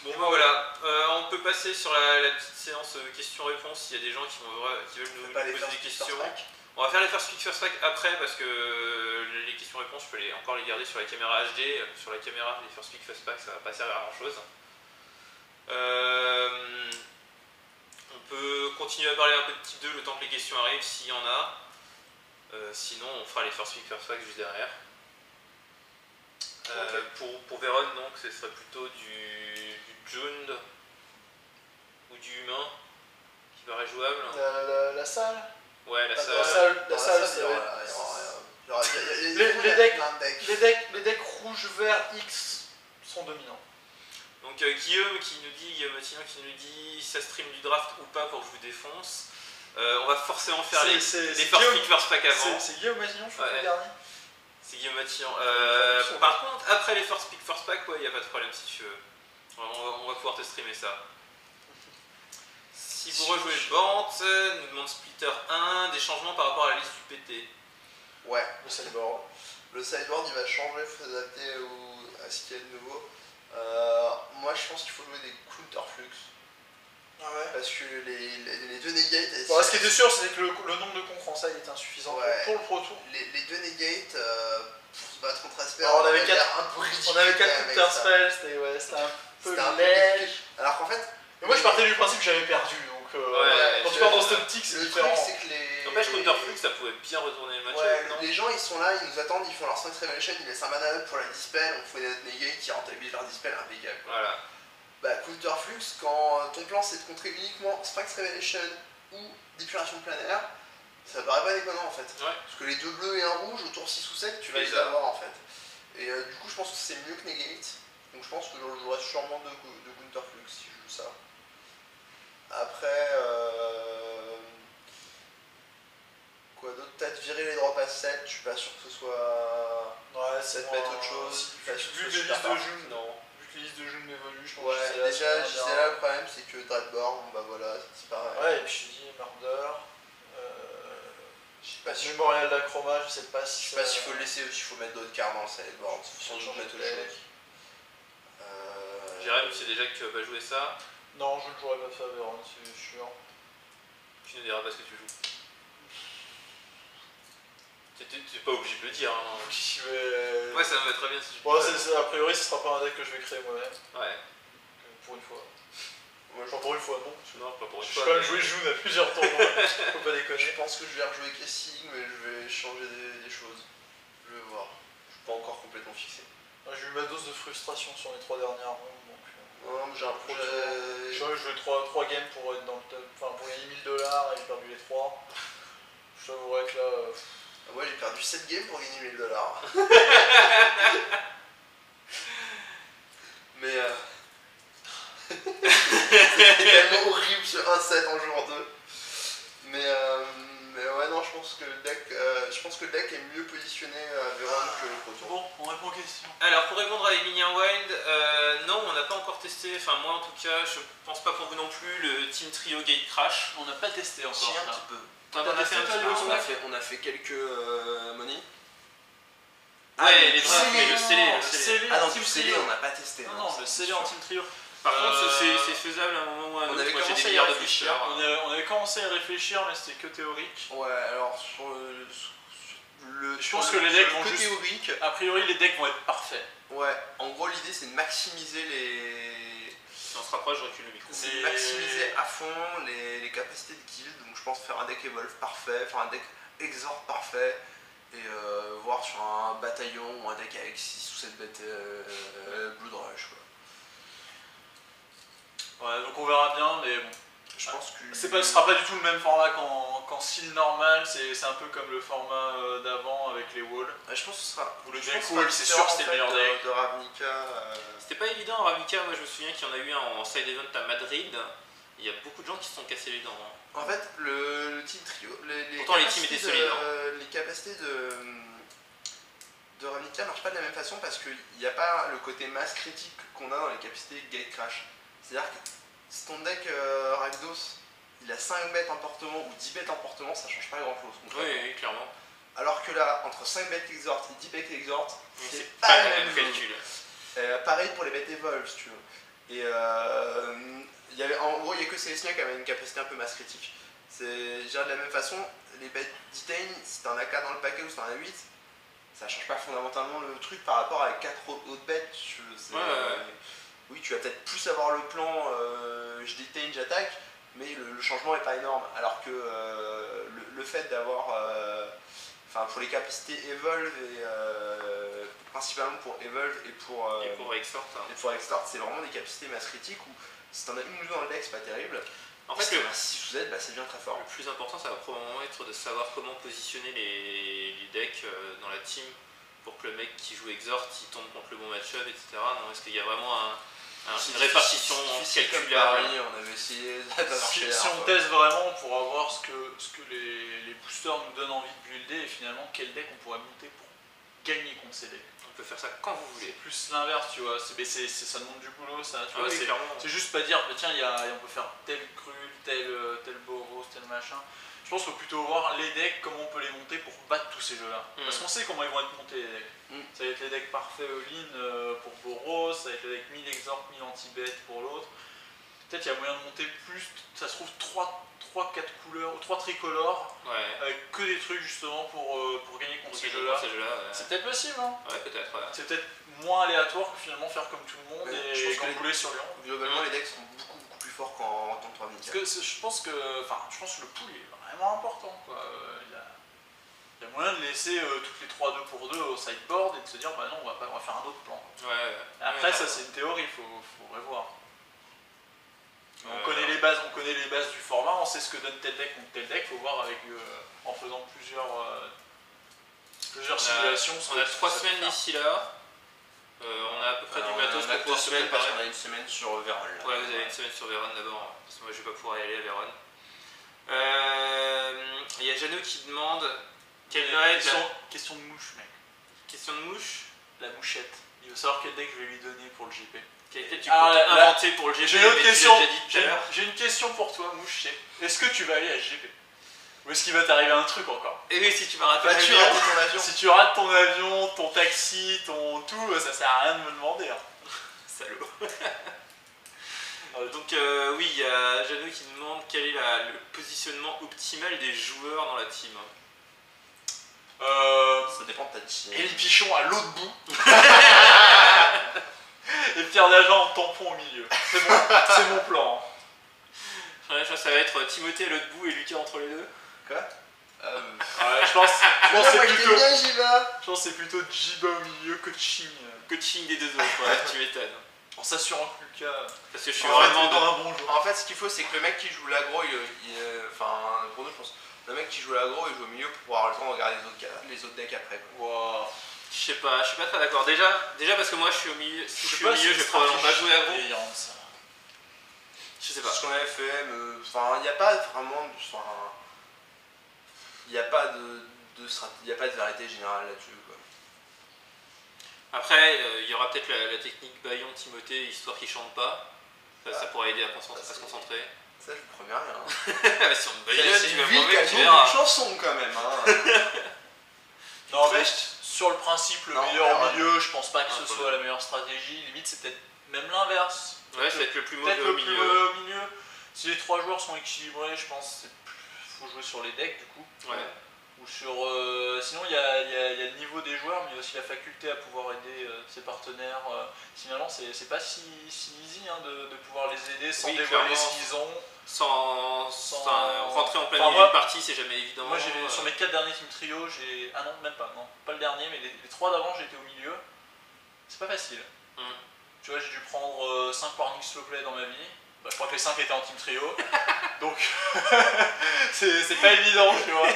Bon bah voilà, on peut passer sur la petite séance questions-réponses s'il y a des gens qui veulent nous poser des questions. On va faire les first pick first pack après parce que les questions-réponses je peux encore les garder sur la caméra HD. Sur la caméra les first pick first pack ça va pas servir à grand chose. On peut continuer à parler un peu de type 2 le temps que les questions arrivent s'il y en a. Sinon on fera les first pick first pack juste derrière. Pour Véron, donc, ce serait plutôt du Jund ou du humain qui paraît jouable. La salle. Ouais, la salle, c'est vrai. Les decks rouge, vert, X sont dominants. Donc Guillaume Matignon qui nous dit ça stream du draft ou pas pour que je vous défonce. On va forcément faire les first pick first pack avant. C'est Guillaume Matignon, je crois, le dernier. C'est Guillaume Matignon. Par contre, après les first pick first pack, ouais, y a pas de problème si tu veux. On va pouvoir te streamer ça. Si vous rejouez Bant, nous demande Splitter 1, des changements par rapport à la liste du PT. Ouais, le sideboard. Le sideboard il va changer, il faut s'adapter à ce qu'il y a de nouveau. Moi je pense qu'il faut jouer des counterflux. Ah ouais. Parce que les deux negates. Bon, ce qui était sûr, c'est que le nombre de contres en side était insuffisant pour le Pro Tour. Les deux negates, pour se battre contre Asper, on avait 4 counterspells, c'était un peu lèche. Alors qu'en fait. Mais moi je partais du principe que j'avais perdu, donc quand tu pars dans cette optique, c'est différent. C'est que les. N'empêche, Counterflux, ça pouvait bien retourner le match. Ouais, les gens ils sont là, ils nous attendent, ils font leur Strength Revelation, ils laissent un mana up pour la dispel, on fait des negate qui rentabilisent leur dispel impeccable. Voilà. Bah, Counterflux, quand ton plan c'est de contrer uniquement Strength Revelation ou d'épuration planaire, ça paraît pas déconnant en fait. Ouais. Parce que les deux bleus et un rouge, au tour 6 ou 7, tu vas les avoir en fait. Et du coup, je pense que c'est mieux que negate. Donc je pense que je jouerai sûrement de Counterflux si je joue ça. Après, quoi d'autre? Peut-être virer les drops à 7, je suis pas sûr que ce soit. Ouais, c'est mettre autre chose. Vu les listes de jeux, non. Vu que les listes de jeux évoluent, je pense que déjà, c'est là le problème, c'est que Dreadborn, bah voilà, ça disparaît. Ouais, et puis je dis Murder. Je sais pas si Mémorial d'Acroma, je sais pas si. Je sais pas s'il faut le laisser ou s'il faut mettre d'autres cartes dans le sideboard, il faut sans doute mettre autre chose. Jérém, tu sais déjà que tu vas pas jouer ça. Non, je ne jouerai pas ça, Véron, c'est sûr. Tu ne diras pas ce que tu joues. T'es pas obligé de le dire. Hein. Mais... Ouais, ça me va très bien si tu bon, a priori, ce sera pas un deck que je vais créer moi-même. Ouais. Pour une fois. Ouais, pas pour une fois, non. Non, pas pour une fois. Je suis quand même joué June à plusieurs tournois. Faut pas déconner. Je pense que je vais rejouer Kessing, mais je vais changer des choses. Je vais voir. Je suis pas encore complètement fixé. J'ai eu ma dose de frustration sur les 3 dernières rondes. Donc, non, mais j'ai un projet. Je joué 3 games pour être dans le top. Enfin, pour gagner 1000$ et j'ai perdu les 3. Je t'avouerais que là. Moi j'ai perdu 7 games pour gagner 1000$. Mais c'était tellement horrible ce 1-7 en jour 2. Mais ouais, non, je pense que le deck est mieux positionné à Véron que le Pro Tour. Bon, on répond aux questions. Alors pour répondre à Emilien Wild, non, on n'a pas encore testé, enfin moi en tout cas, je pense pas pour vous non plus, le Team Trio Gate Crash. On n'a pas testé encore. Si, un petit peu. On a fait quelques money. Ouais, les drafts, mais le scellé. Ah non, du scellé, on n'a pas testé. Non, le scellé en Team Trio. Par contre, c'est faisable à un moment ou à un autre. On avait Moi, commencé à y réfléchir. On avait commencé à réfléchir, mais c'était que théorique. Ouais, alors sur je pense que les decks vont juste. Théorique. A priori, les decks vont être parfaits. Ouais, en gros, l'idée c'est de maximiser les. Si on se rapproche, je recule le micro. C'est de maximiser à fond les capacités de guild. Donc je pense faire un deck Evolve parfait, faire un deck Exort parfait. Et voir sur un bataillon ou un deck avec 6 ou 7 bêtes Blood Rush quoi. Ouais, donc on verra bien, mais bon. Je pense que. Ce sera pas du tout le même format qu'en style normal, c'est un peu comme le format d'avant avec les walls. Je pense que ce sera. Ou le deck wall, c'est sûr que c'était le meilleur deck. De Ravnica. C'était pas évident en Ravnica, moi je me souviens qu'il y en a eu un en side event à Madrid. Il y a beaucoup de gens qui se sont cassés les dents. Hein. En fait, le team trio. Pourtant les teams étaient solides. Les capacités de Ravnica marchent pas de la même façon parce qu'il n'y a pas le côté masse critique qu'on a dans les capacités Gate Crash. C'est-à-dire que si ton deck Rakdos il a 5 bêtes emportement ou 10 bêtes emportement, ça change pas grand chose. Oui, clairement. Alors que là, entre 5 bêtes exhort et 10 bêtes exhort, c'est pas le même calcul. Pareil pour les bêtes evolve, si tu veux. Et en gros, il n'y a que Célestia qui avait une capacité un peu masse critique. C'est de la même façon, les bêtes Detain, si t'en as 4 dans le paquet ou si t'en as 8, ça change pas fondamentalement le truc par rapport à 4 autres bêtes. Oui, tu vas peut-être plus avoir le plan je Detain, j'attaque, mais le changement est pas énorme. Alors que le fait d'avoir. Pour les capacités Evolve et principalement pour Evolve et pour Extort. Et pour Extort, c'est vraiment des capacités masse critiques où si t'en as une ou deux dans le deck, c'est pas terrible. En fait, si t'en as 6 ou 7, ça devient très fort. Le plus important, ça va probablement être de savoir comment positionner les decks dans la team pour que le mec qui joue Exhort, il tombe contre le bon match-up, etc. Non, est-ce qu'il y a vraiment une répartition calculable? On avait essayé si on teste vraiment pour avoir ce que les boosters nous donnent envie de builder et finalement quel deck on pourrait monter pour gagner contre ces decks. On peut faire ça quand vous voulez. Plus l'inverse, tu vois, ça demande du boulot, ça, tu vois, oui, c'est juste pas dire, tiens, on peut faire tel Krul, tel Boros, tel machin. Je pense qu'il faut plutôt voir les decks, comment on peut les monter pour battre tous ces jeux-là. Parce qu'on sait comment ils vont être montés les decks. Ça va être les decks parfaits all-in pour Boros, ça va être les decks 1000 exort, 1000 anti-bet pour l'autre. Peut-être qu'il y a moyen de monter plus, ça se trouve 3-4 couleurs, ou 3 tricolores, avec que des trucs justement pour gagner contre ces jeux-là. C'est peut-être possible, hein. Ouais, peut-être. C'est peut-être moins aléatoire que finalement faire comme tout le monde et gambouler sur Lyon. Globalement, les decks sont beaucoup plus forts qu'en temps 3000. Parce que je pense que le pool est vraiment important, quoi. Il y a moyen de laisser toutes les 3 2 pour 2 au sideboard et de se dire bah non, on va faire un autre plan. Après, ça c'est une théorie, il faut revoir. On connaît les bases du format, on sait ce que donne tel deck contre tel deck, il faut voir en faisant plusieurs simulations. On a 3 semaines d'ici là. On a à peu près du matos pour pouvoir se préparer. Parce qu'on a une semaine sur Vérone. Ouais, vous avez une semaine sur Vérone d'abord, parce que moi je vais pas pouvoir y aller à Vérone. Il y a Jeannot qui demande quelle va être la... Question de mouche, mec. Question de mouche. La mouchette. Il veut savoir quel deck je vais lui donner pour le GP. Quel deck tu peux inventer pour le GP? J'ai une question pour toi, mouche. Est-ce que tu vas aller à GP? Ou est-ce qu'il va t'arriver un truc encore? Et oui, si tu vas rater ton avion. Si tu rates ton avion, ton taxi, ton tout, ça sert à rien de me demander. Hein. Salaud. Donc oui, il y a Jeannot qui demande quel est le positionnement optimal des joueurs dans la team. Ça dépend de ta team. Et le pichon à l'autre bout. Et Pierre d'Agent en tampon au milieu. C'est mon plan. Ça va être Timothée à l'autre bout et Lucas entre les deux. Quoi je pense que c'est plutôt Jiba au milieu, coaching des deux autres, tu m'étonnes. En s'assurant que Lucas. Parce que je suis vraiment dans un bon jour. En fait, ce qu'il faut, c'est que le mec qui joue l'aggro, pour nous, je pense, le mec qui joue l'aggro, il joue au milieu pour pouvoir le temps de regarder les autres decks après. Wow. Je sais pas très d'accord. Déjà parce que moi je suis au milieu. Si je suis au milieu, je vais probablement pas jouer aggro. Je sais pas. Ce qu'on avait fait, il n'y a pas vraiment. Il n'y a pas de vérité générale là-dessus. Après, il y aura peut-être la technique Bayon Timothée, histoire qu'il chante pas. Ça pourrait aider à se concentrer. Ça, je promets rien. Si on Bayon, tu vas promets que tu verras. C'est une chanson quand même. Non, mais sur le principe, le meilleur au milieu, je pense pas que ce soit la meilleure stratégie. Limite, c'est peut-être même l'inverse. Ouais, ça va être le plus mauvais au milieu. Si les 3 joueurs sont équilibrés, je pense qu'il faut jouer sur les decks du coup. Ouais. Ou sur. Sinon, il y a le niveau des joueurs, mais il y a aussi la faculté à pouvoir aider ses partenaires. Finalement, c'est pas si easy de pouvoir les aider sans dévoiler ce qu'ils ont. Sans rentrer en plein milieu de partie, c'est jamais évident. Moi, sur mes 4 derniers team trio, ah non, même pas, non, pas le dernier, mais les 3 d'avant, j'étais au milieu. C'est pas facile. Tu vois, j'ai dû prendre 5 warnings slow play dans ma vie. Je crois que les 5 étaient en team trio. Donc, c'est pas évident, tu vois.